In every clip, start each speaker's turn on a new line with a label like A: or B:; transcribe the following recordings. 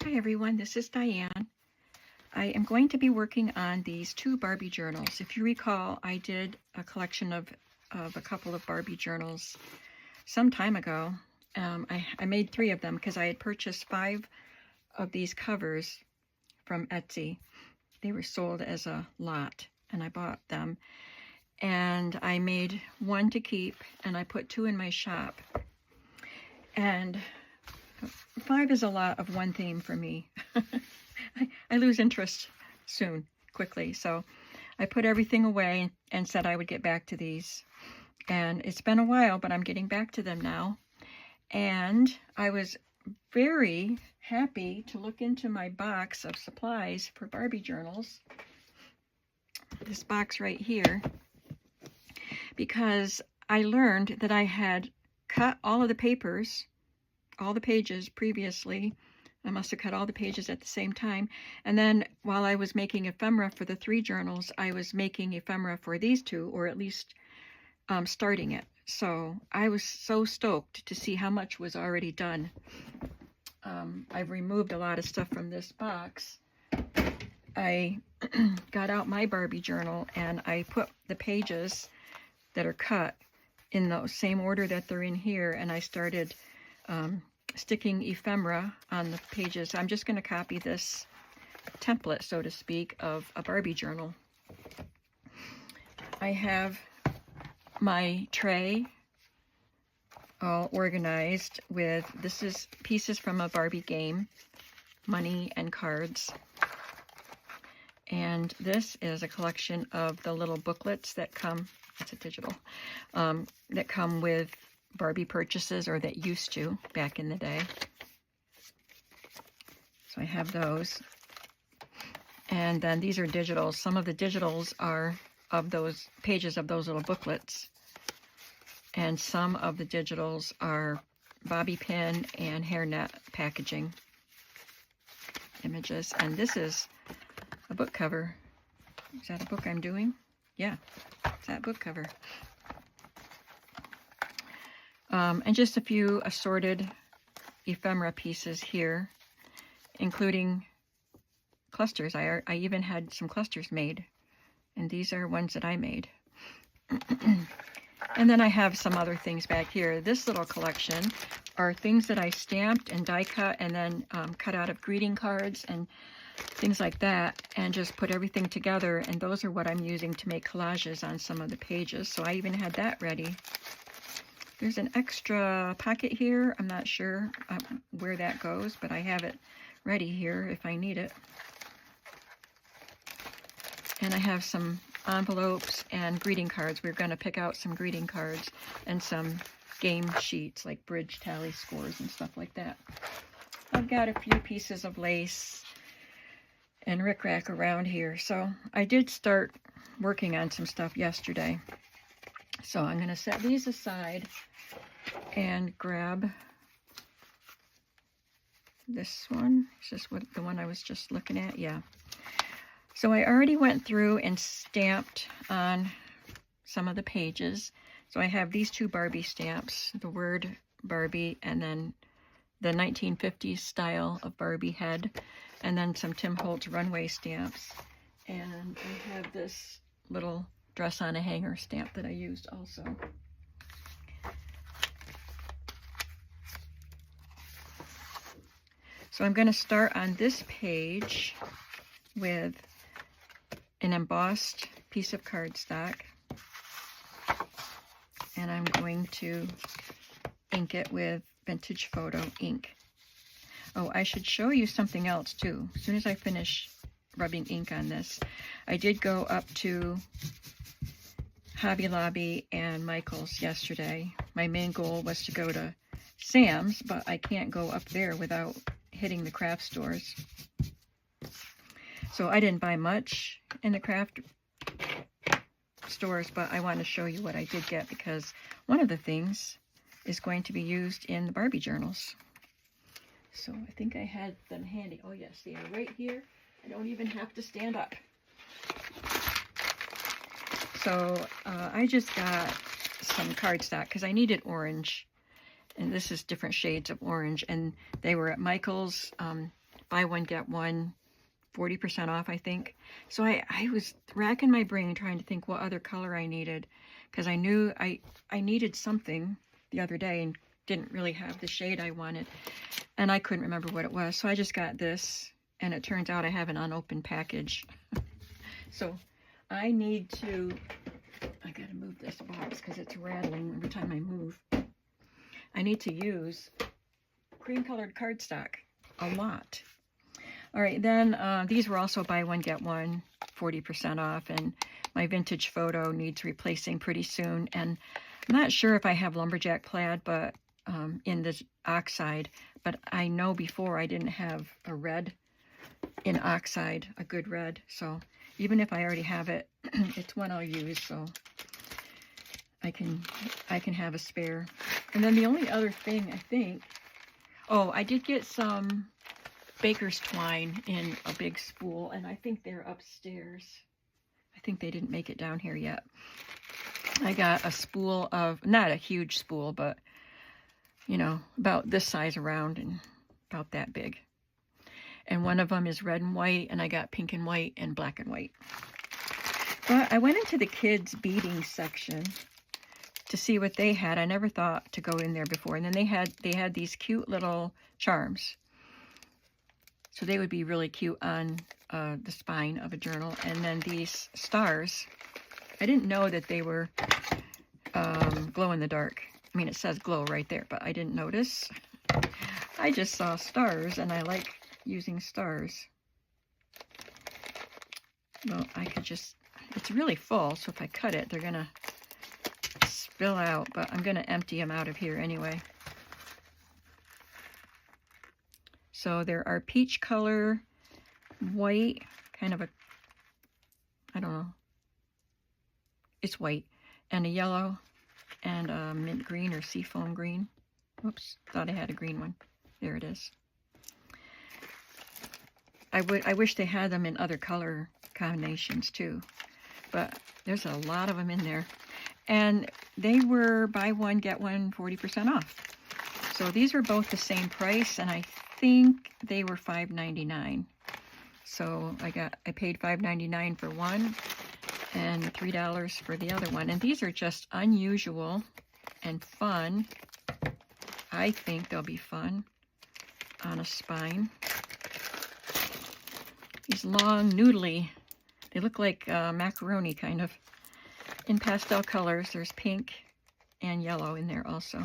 A: Hi everyone, this is Diane. I am going to be working on these two Barbie journals. If you recall, I did a collection of a couple of Barbie journals some time ago. I made 3 of them because I had purchased 5 of these covers from Etsy. They were sold as a lot and I bought them. And I made 1 to keep and I put 2 in my shop. And 5 is a lot of one theme for me. I lose interest quickly. So I put everything away and said I would get back to these. And it's been a while, but I'm getting back to them now. And I was very happy to look into my box of supplies for Barbie journals. This box right here. Because I learned that I had cut all of the papers, all the pages previously. I must have cut all the pages at the same time. And then while I was making ephemera for the 3 journals, I was making ephemera for these 2, or at least starting it. So I was so stoked to see how much was already done. I've removed a lot of stuff from this box. I got out my Barbie journal and I put the pages that are cut in the same order that they're in here, and I started sticking ephemera on the pages. I'm just going to copy this template, so to speak, of a Barbie journal. I have my tray all organized with, this is pieces from a Barbie game, money and cards. And this is a collection of the little booklets that come, it's a digital, that come with Barbie purchases, or that used to back in the day. So I have those. And then these are digitals. Some of the digitals are of those pages of those little booklets. And some of the digitals are bobby pin and hairnet packaging images. And this is a book cover. Is that a book I'm doing? Yeah, it's that book cover. And just a few assorted ephemera pieces here, including clusters. I even had some clusters made, and these are ones that I made. And then I have some other things back here. This little collection are things that I stamped and die cut and then cut out of greeting cards and things like that, and just put everything together, and those are what I'm using to make collages on some of the pages. So I even had that ready. There's an extra pocket here. I'm not sure where that goes, but I have it ready here if I need it. And I have some envelopes and greeting cards. We're going to pick out some greeting cards and some game sheets like bridge tally scores and stuff like that. I've got a few pieces of lace and rickrack around here. So I did start working on some stuff yesterday. So I'm going to set these aside and grab this one. Is this what the one I was just looking at? Yeah. So I already went through and stamped on some of the pages. So I have these 2 Barbie stamps, the word Barbie, and then the 1950s style of Barbie head, and then some Tim Holtz runway stamps. And I have this little dress on a hanger stamp that I used also. So I'm going to start on this page with an embossed piece of cardstock, and I'm going to ink it with Vintage Photo ink. Oh, I should show you something else too. As soon as I finish rubbing ink on this, I did go up to Hobby Lobby and Michael's yesterday. My main goal was to go to Sam's, but I can't go up there without hitting the craft stores. So I didn't buy much in the craft stores, but I want to show you what I did get, because one of the things is going to be used in the Barbie journals. So I think I had them handy. Oh yes, they are right here. I don't even have to stand up. So I just got some cardstock because I needed orange, and this is different shades of orange, and they were at Michael's buy one, get one, 40% off, I think. So I was racking my brain trying to think what other color I needed, because I knew I needed something the other day and didn't really have the shade I wanted, and I couldn't remember what it was. So I just got this, and it turns out I have an unopened package. So I need to, I gotta move this box because it's rattling every time I move. I need to use cream colored cardstock a lot. All right, then these were also buy one, get one, 40% off, and my vintage photo needs replacing pretty soon. And I'm not sure if I have lumberjack plaid, but in this oxide, but I know before I didn't have a red in oxide, a good red. So even if I already have it, it's one I'll use, so I can have a spare. And then the only other thing, I think, oh, I did get some baker's twine in a big spool, and I think they're upstairs. I think they didn't make it down here yet. I got a spool of, not a huge spool, but, you know, about this size around and about that big. And one of them is red and white, and I got pink and white and black and white. But I went into the kids' beading section to see what they had. I never thought to go in there before. And then they had these cute little charms. So they would be really cute on the spine of a journal. And then these stars, I didn't know that they were glow in the dark. I mean, it says glow right there, but I didn't notice. I just saw stars, and I like using stars. Well, I could just, it's really full, so if I cut it, they're gonna spill out, but I'm gonna empty them out of here anyway. So there are peach color, white, kind of a, I don't know, it's white, and a yellow, and a mint green or seafoam green. Oops, thought I had a green one. There it is. I wish they had them in other color combinations too, but there's a lot of them in there. And they were buy one, get one, 40% off. So these were both the same price, and I think they were $5.99. So I paid $5.99 for one and $3 for the other one. And these are just unusual and fun. I think they'll be fun on a spine. These long, noodly, they look like macaroni kind of, in pastel colors. There's pink and yellow in there also.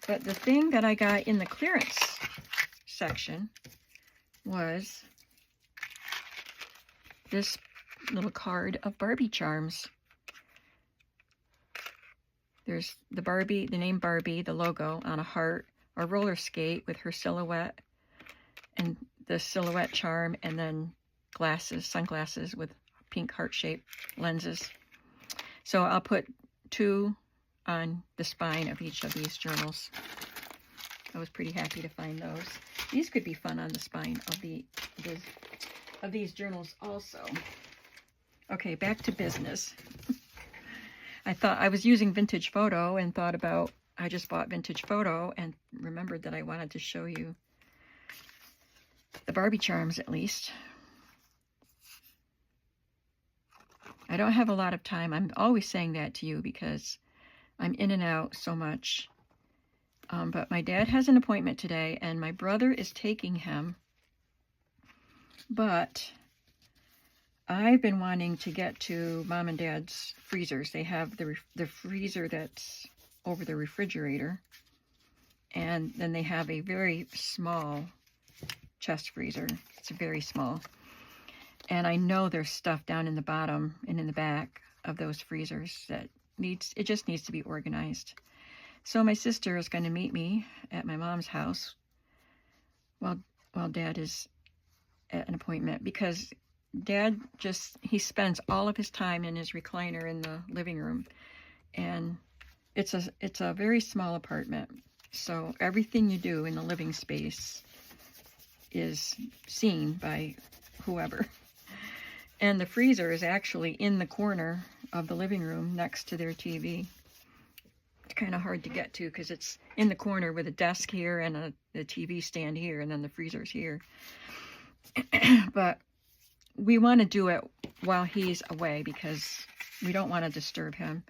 A: But the thing that I got in the clearance section was this little card of Barbie charms. There's the Barbie, the name Barbie, the logo on a heart, a roller skate with her silhouette, and the silhouette charm, and then glasses, sunglasses with pink heart-shaped lenses. So I'll put 2 on the spine of each of these journals. I was pretty happy to find those. These could be fun on the spine of these journals also. Okay, back to business. I thought I was using Vintage Photo and thought about, I just bought Vintage Photo and remembered that I wanted to show you the Barbie charms at least. I don't have a lot of time. I'm always saying that to you because I'm in and out so much. But my dad has an appointment today, and my brother is taking him. But I've been wanting to get to Mom and Dad's freezers. They have the freezer that's over the refrigerator, and then they have a very small chest freezer. It's very small. And I know there's stuff down in the bottom and in the back of those freezers that it just needs to be organized. So my sister is going to meet me at my mom's house while Dad is at an appointment, because Dad he spends all of his time in his recliner in the living room, and it's a very small apartment. So everything you do in the living space is seen by whoever. And the freezer is actually in the corner of the living room next to their TV. kind of hard to get to because it's in the corner with a desk here and the TV stand here, and then the freezer's here. But we want to do it while he's away because we don't want to disturb him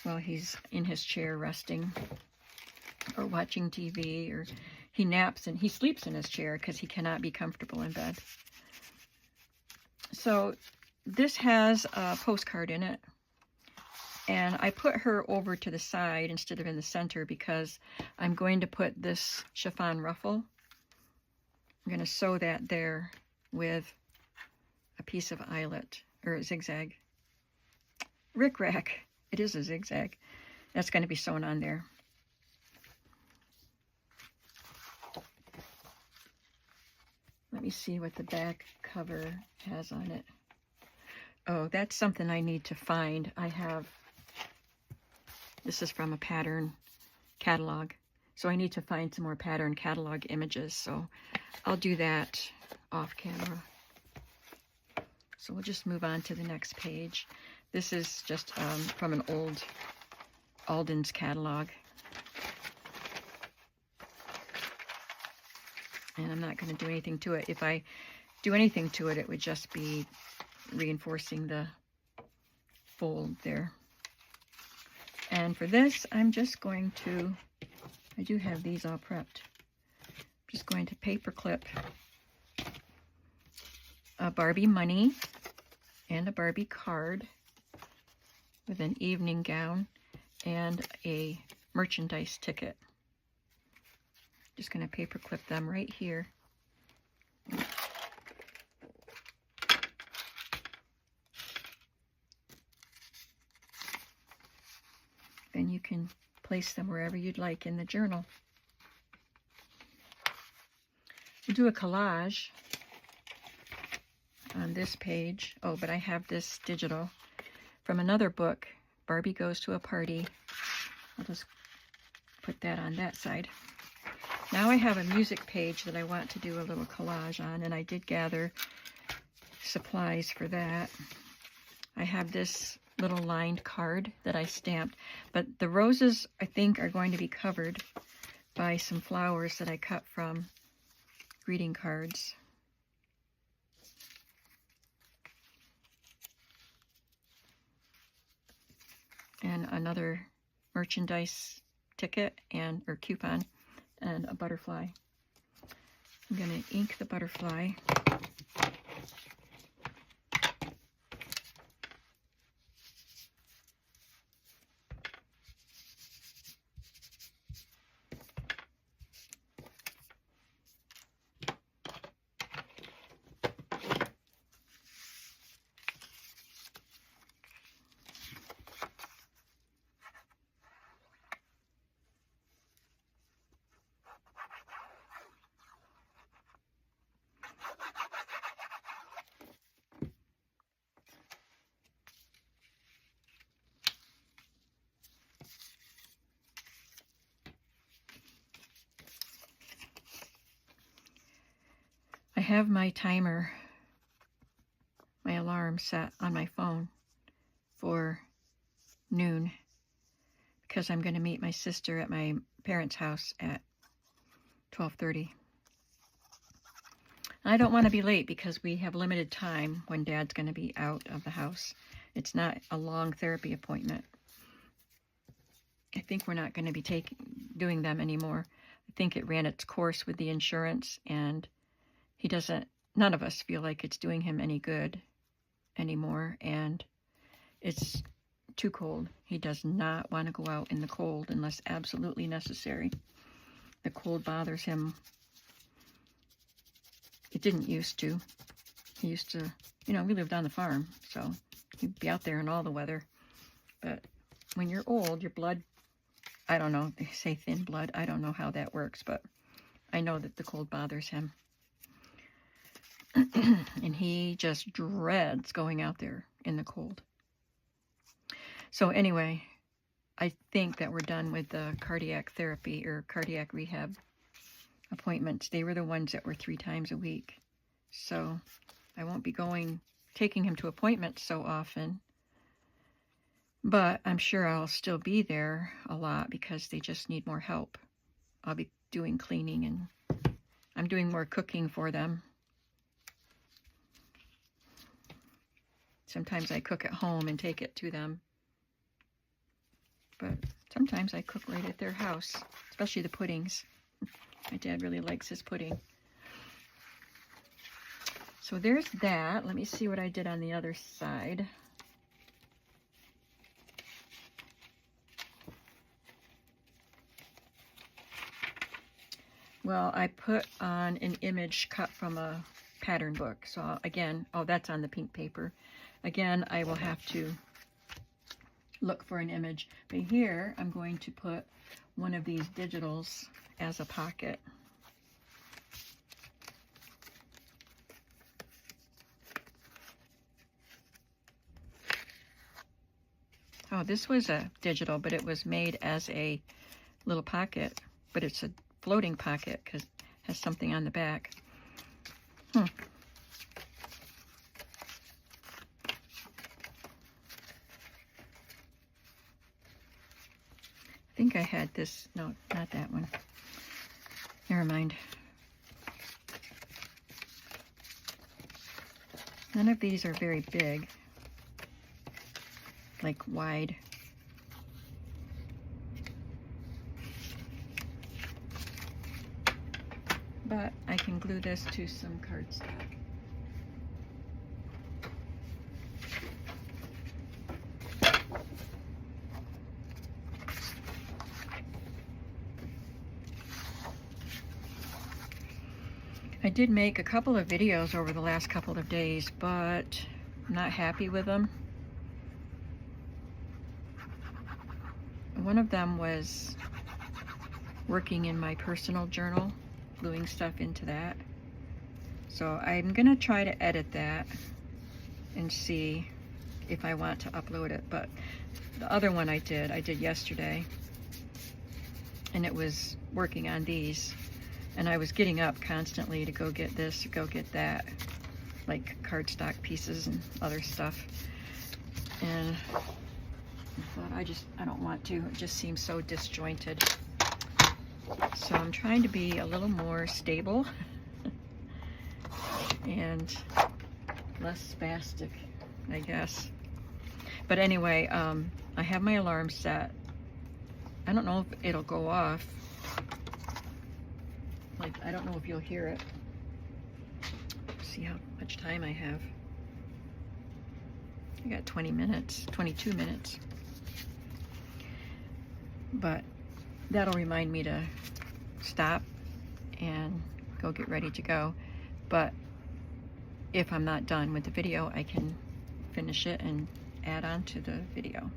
A: while he's in his chair resting or watching TV, or he naps and he sleeps in his chair because he cannot be comfortable in bed. So this has a postcard in it, and I put her over to the side instead of in the center because I'm going to put this chiffon ruffle. I'm going to sew that there with a piece of eyelet, or a zigzag. Rick-rack. It is a zigzag. That's going to be sewn on there. Let me see what the back cover has on it. Oh, that's something I need to find. This is from a pattern catalog. So I need to find some more pattern catalog images. So I'll do that off camera. So we'll just move on to the next page. This is just from an old Alden's catalog. And I'm not going to do anything to it. If I do anything to it, it would just be reinforcing the fold there. And for this, I'm just going to, I do have these all prepped. I'm just going to paper clip a Barbie money and a Barbie card with an evening gown and a merchandise ticket. Just going to paper clip them right here. Then you can place them wherever you'd like in the journal. We'll do a collage on this page. Oh, but I have this digital from another book, Barbie Goes to a Party. I'll just put that on that side. Now I have a music page that I want to do a little collage on, and I did gather supplies for that. I have this little lined card that I stamped, but the roses, I think, are going to be covered by some flowers that I cut from greeting cards. And another merchandise ticket or coupon and a butterfly. I'm going to ink the butterfly. I have my timer, my alarm set on my phone for noon because I'm going to meet my sister at my parents' house at 12:30. I don't want to be late because we have limited time when Dad's going to be out of the house. It's not a long therapy appointment. I think we're not going to be doing them anymore. I think it ran its course with the insurance, and none of us feel like it's doing him any good anymore, and it's too cold. He does not want to go out in the cold unless absolutely necessary. The cold bothers him. It didn't used to. He used to, we lived on the farm, so he'd be out there in all the weather. But when you're old, your blood, I don't know, they say thin blood. I don't know how that works, but I know that the cold bothers him. And he just dreads going out there in the cold. So anyway, I think that we're done with the cardiac therapy or cardiac rehab appointments. They were the ones that were 3 times a week. So I won't be taking him to appointments so often. But I'm sure I'll still be there a lot because they just need more help. I'll be doing cleaning and I'm doing more cooking for them. Sometimes I cook at home and take it to them. But sometimes I cook right at their house, especially the puddings. My dad really likes his pudding. So there's that. Let me see what I did on the other side. Well, I put on an image cut from a pattern book. So again, oh, that's on the pink paper. Again, I will have to look for an image. But here, I'm going to put one of these digitals as a pocket. Oh, this was a digital, but it was made as a little pocket. But it's a floating pocket because it has something on the back. I think I had this. No, not that one. Never mind. None of these are very big, like wide. But I can glue this to some cardstock. I did make a couple of videos over the last couple of days, but I'm not happy with them. One of them was working in my personal journal, gluing stuff into that. So I'm gonna try to edit that and see if I want to upload it. But the other one I did yesterday, and it was working on these. And I was getting up constantly to go get this, or go get that, like cardstock pieces and other stuff. And I thought, I don't want to. It just seems so disjointed. So I'm trying to be a little more stable and less spastic, I guess. But anyway, I have my alarm set. I don't know if it'll go off. Like, I don't know if you'll hear it. See how much time I have. I got 20 minutes, 22 minutes. But that'll remind me to stop and go get ready to go. But if I'm not done with the video, I can finish it and add on to the video.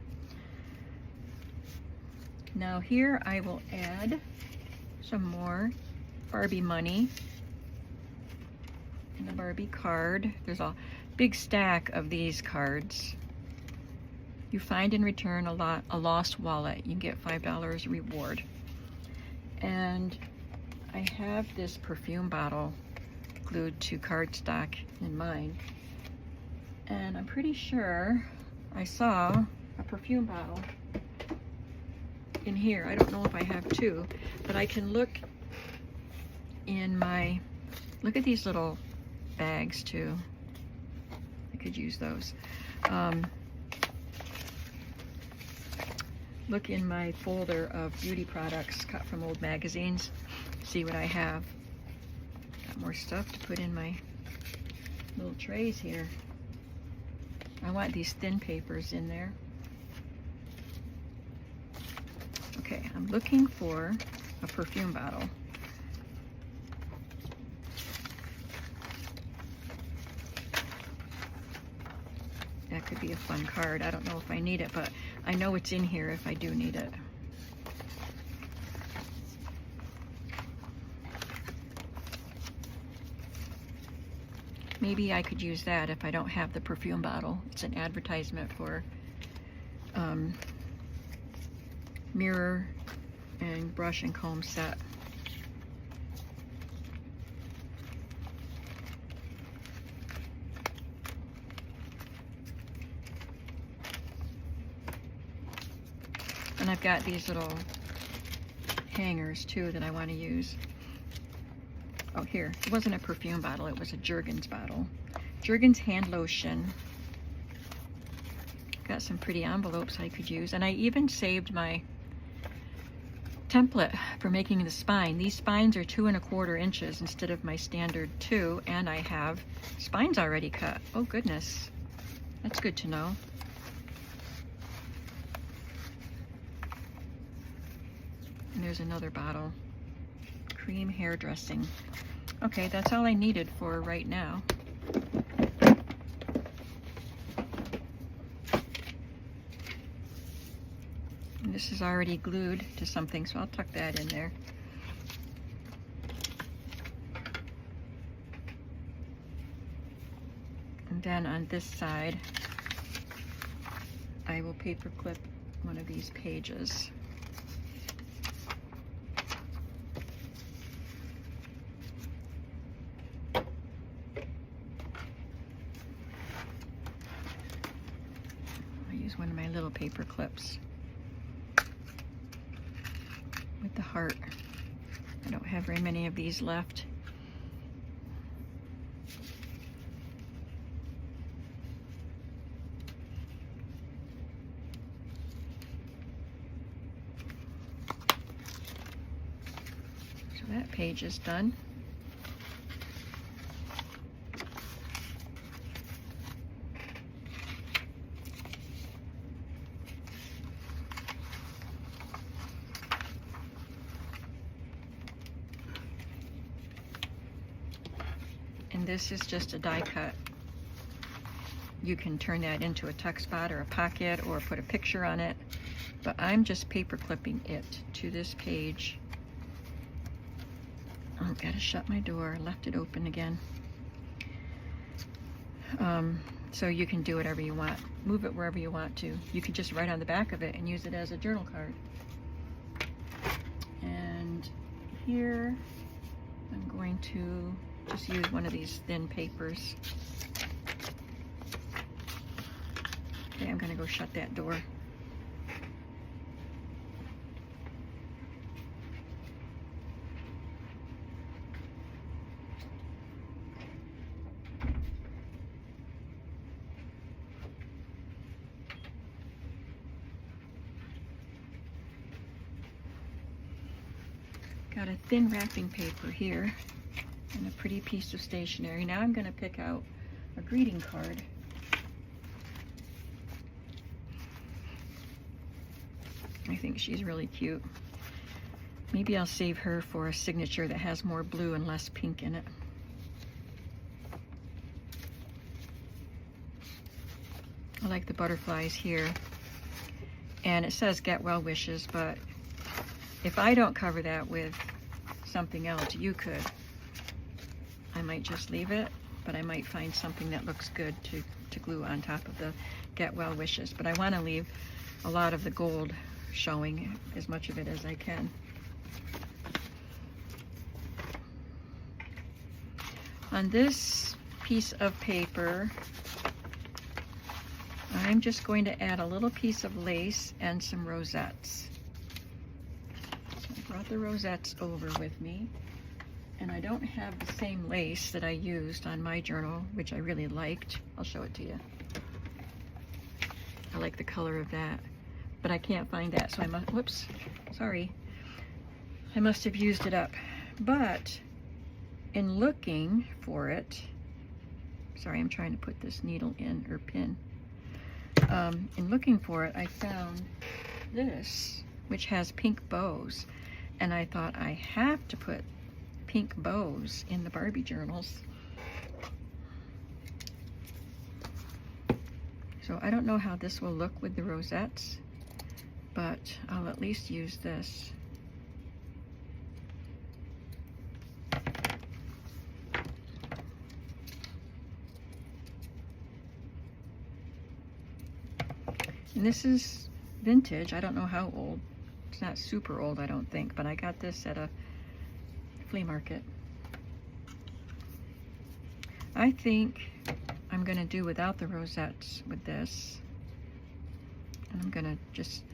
A: Now here I will add some more Barbie money and a Barbie card. There's a big stack of these cards. You find and return a lost wallet. You get $5 reward. And I have this perfume bottle glued to cardstock in mine. And I'm pretty sure I saw a perfume bottle in here. I don't know if I have two, but I can look in my, look at these little bags too. I could use those. Look in my folder of beauty products cut from old magazines. See what I have. Got more stuff to put in my little trays here. I want these thin papers in there. Okay, I'm looking for a perfume bottle. That could be a fun card. I don't know if I need it, but I know it's in here if I do need it. Maybe I could use that if I don't have the perfume bottle. It's an advertisement for mirror and brush and comb set. I've got these little hangers too that I want to use. Oh, here. It wasn't a perfume bottle. It was a Jergens bottle. Jergens hand lotion. Got some pretty envelopes I could use. And I even saved my template for making the spine. These spines are 2 1/4 inches instead of my standard 2. And I have spines already cut. Oh, goodness. That's good to know. And there's another bottle. Cream hair dressing. Okay, that's all I needed for right now. And this is already glued to something, so I'll tuck that in there. And then on this side, I will paper clip one of these pages. One of my little paper clips with the heart. I don't have very many of these left. So that page is done. And this is just a die cut. You can turn that into a tuck spot or a pocket or put a picture on it, but I'm just paper clipping it to this page. Oh, gotta shut my door, left it open again. So you can do whatever you want, move it wherever you want to. You can just write on the back of it and use it as a journal card. And here I'm going to just use one of these thin papers. Okay, I'm gonna go shut that door. Got a thin wrapping paper here and a pretty piece of stationery. Now I'm going to pick out a greeting card. I think she's really cute. Maybe I'll save her for a signature that has more blue and less pink in it. I like the butterflies here. And it says get well wishes, but if I don't cover that with something else, you could. I might just leave it, but I might find something that looks good to glue on top of the get well wishes. But I want to leave a lot of the gold showing, as much of it as I can. On this piece of paper, I'm just going to add a little piece of lace and some rosettes. So I brought the rosettes over with me. And I don't have the same lace that I used on my journal, which I really liked. I'll show it to you. I like the color of that, but I can't find that, so I must, whoops, sorry. I must have used it up. But in looking for it, sorry, I'm trying to put this needle in, or pin. In looking for it, I found this, which has pink bows. And I thought I have to put pink bows in the Barbie journals. So I don't know how this will look with the rosettes, but I'll at least use this. And this is vintage. I don't know how old. It's not super old, I don't think, but I got this at a flea market. I think I'm going to do without the rosettes with this. And I'm going to just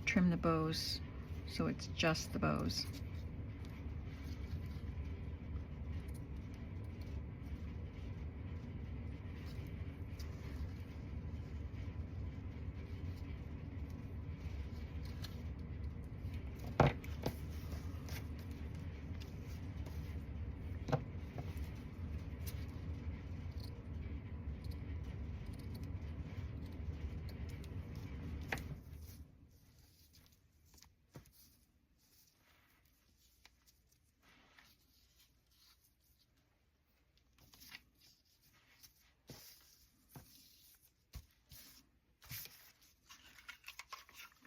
A: trim the bows so it's just the bows.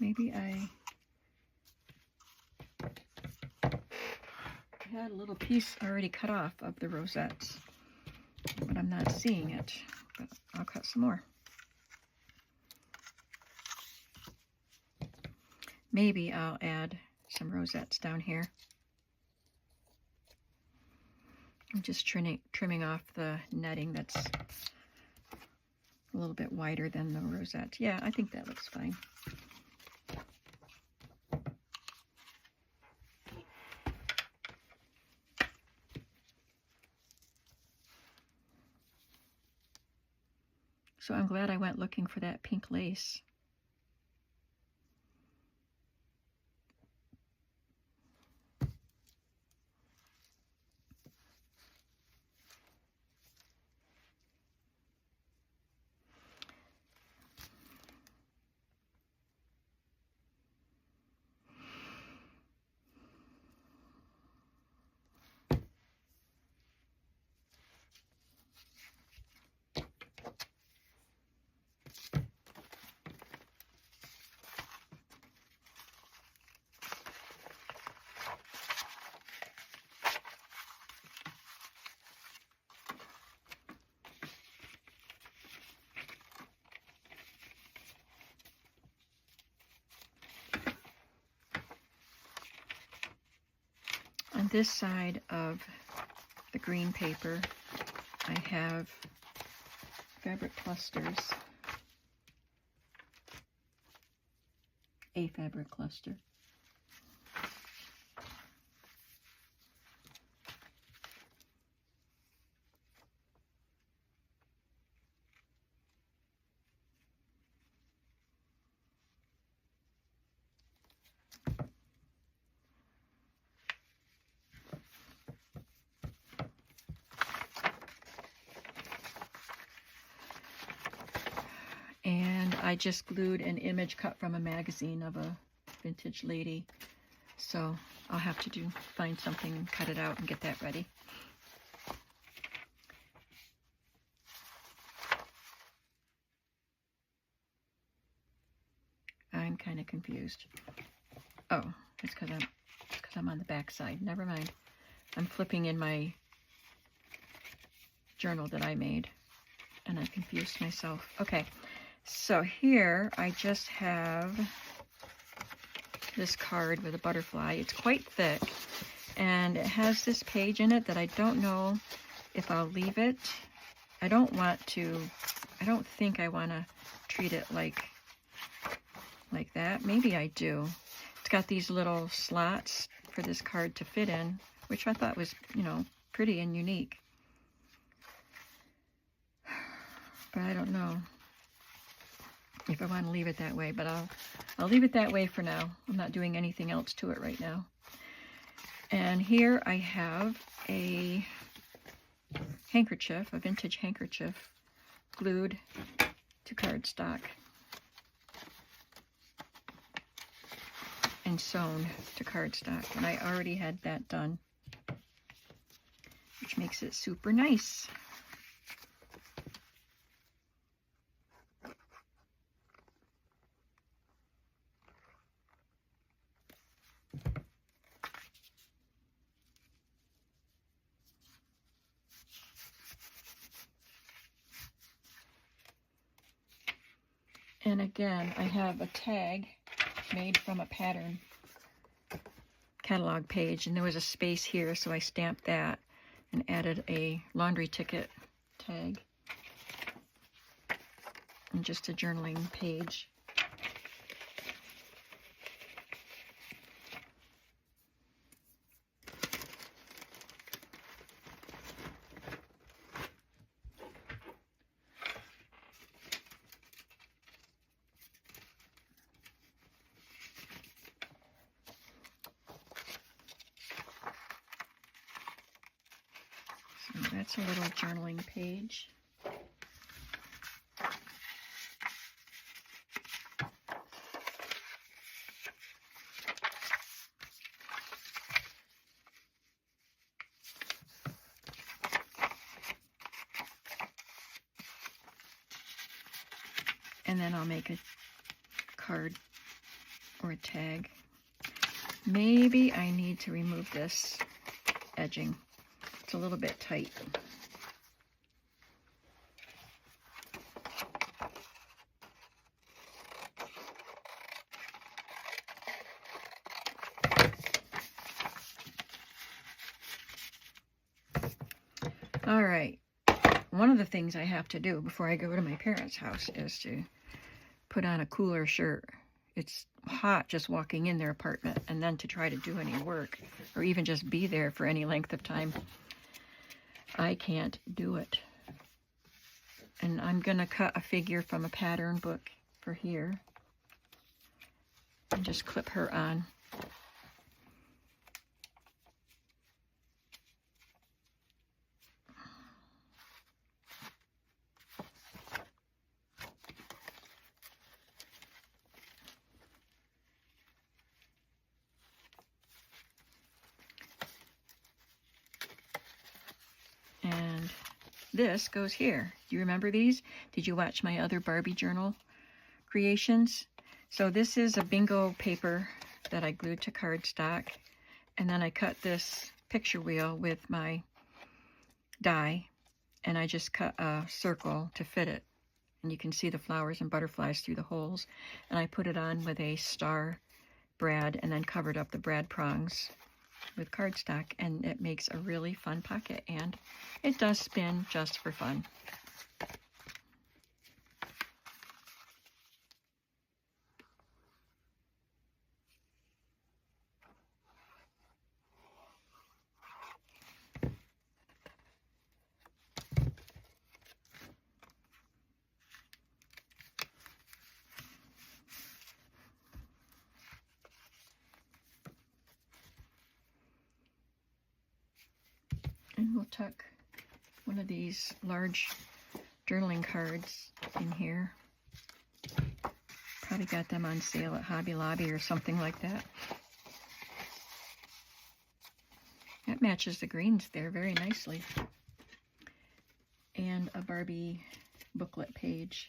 A: Maybe I had a little piece already cut off of the rosettes, but I'm not seeing it. But I'll cut some more. Maybe I'll add some rosettes down here. I'm just trimming off the netting that's a little bit wider than the rosette. Yeah, I think that looks fine. So I'm glad I went looking for that pink lace. On this side of the green paper, I have fabric clusters, a fabric cluster. And I just glued an image cut from a magazine of a vintage lady. So I'll have to find something and cut it out and get that ready. I'm kind of confused. Oh, it's because I'm on the back side. Never mind. I'm flipping in my journal that I made, and I confused myself. Okay. So here I just have this card with a butterfly. It's quite thick, and it has this page in it that I don't know if I'll leave it. I don't think I want to treat it like that. Maybe I do. It's got these little slots for this card to fit in, which I thought was, pretty and unique. But I don't know if I want to leave it that way, but I'll leave it that way for now. I'm not doing anything else to it right now. And here I have a handkerchief, a vintage handkerchief, glued to cardstock and sewn to cardstock. And I already had that done, which makes it super nice. And again, I have a tag made from a pattern catalog page, and there was a space here, so I stamped that and added a laundry ticket tag and just a journaling page. that's a little journaling page. And then I'll make a card or a tag. Maybe I need to remove this edging. It's a little bit tight. All right. One of the things I have to do before I go to my parents' house is to put on a cooler shirt. It's hot just walking in their apartment, and then to try to do any work or even just be there for any length of time, I can't do it. And I'm going to cut a figure from a pattern book for here and just clip her on. And this goes here. Do you remember these? Did you watch my other Barbie journal creations? So this is a bingo paper that I glued to cardstock, and then I cut this picture wheel with my die, and I just cut a circle to fit it. And you can see the flowers and butterflies through the holes. And I put it on with a star brad and then covered up the brad prongs with cardstock, and it makes a really fun pocket, and it does spin just for fun. And we'll tuck one of these large journaling cards in here. Probably got them on sale at Hobby Lobby or something like that. That matches the greens there very nicely. And a Barbie booklet page.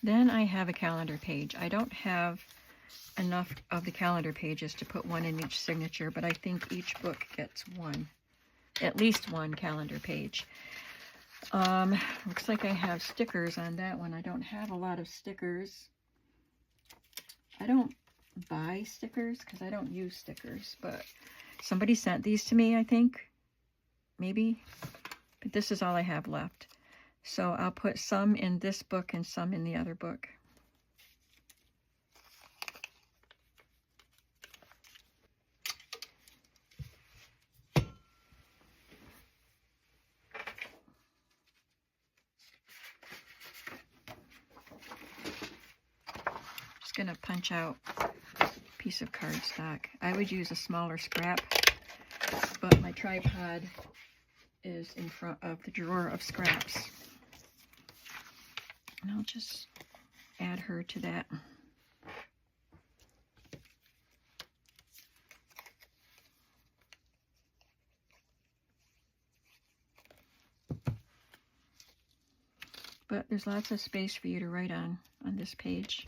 A: Then I have a calendar page. I don't have enough of the calendar pages to put one in each signature, but I think each book gets one, at least one calendar page. Looks like I have stickers on that one. I don't have a lot of stickers. I don't buy stickers because I don't use stickers, but somebody sent these to me, I think, maybe, but this is all I have left. So I'll put some in this book and some in the other book. Just gonna punch out a piece of cardstock. I would use a smaller scrap, but my tripod is in front of the drawer of scraps. And I'll just add her to that. But there's lots of space for you to write on this page.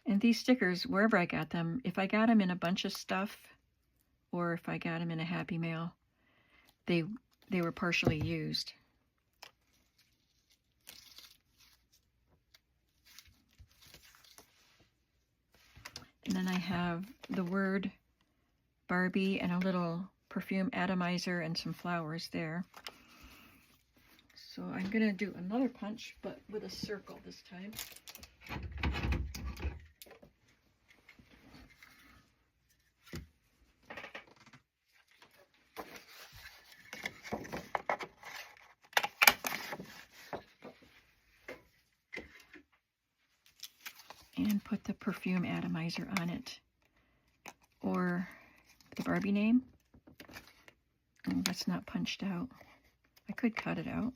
A: And these stickers, wherever I got them, if I got them in a bunch of stuff, or if I got them in a Happy Mail, they were partially used. And then I have the word Barbie and a little perfume atomizer and some flowers there. So I'm going to do another punch, but with a circle this time. and put the perfume atomizer on it, or the Barbie name. Oh, that's not punched out. I could cut it out.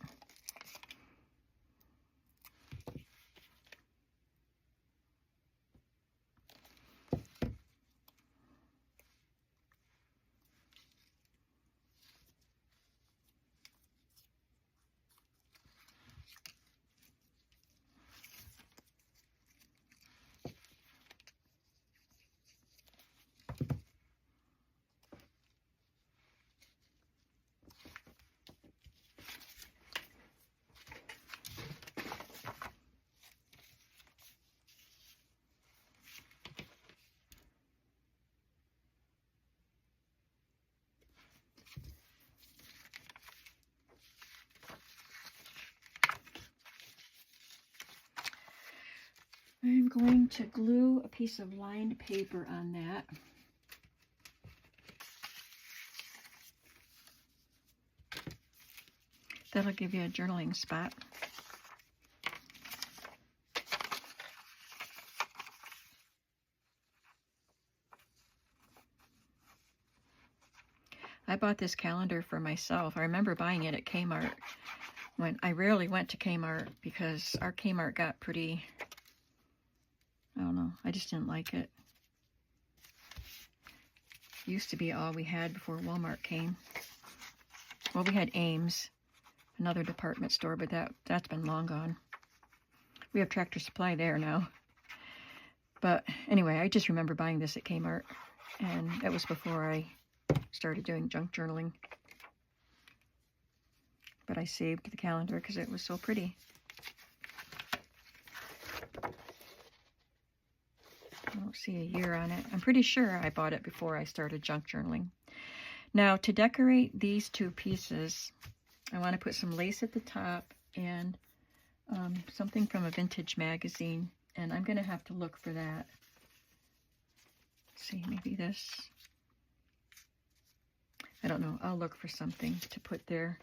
A: I'm going to glue a piece of lined paper on that. That'll give you a journaling spot. I bought this calendar for myself. I remember buying it at Kmart. When I rarely went to Kmart because our Kmart got pretty, I don't know, I just didn't like it. It used to be all we had before Walmart came. Well, we had Ames, another department store, but that's been long gone. We have Tractor Supply there now. But anyway, I just remember buying this at Kmart, and that was before I started doing junk journaling. But I saved the calendar because it was so pretty. I don't see a year on it. I'm pretty sure I bought it before I started junk journaling. Now, to decorate these two pieces, I want to put some lace at the top and something from a vintage magazine. And I'm going to have to look for that. Let's see, maybe this. I don't know. I'll look for something to put there.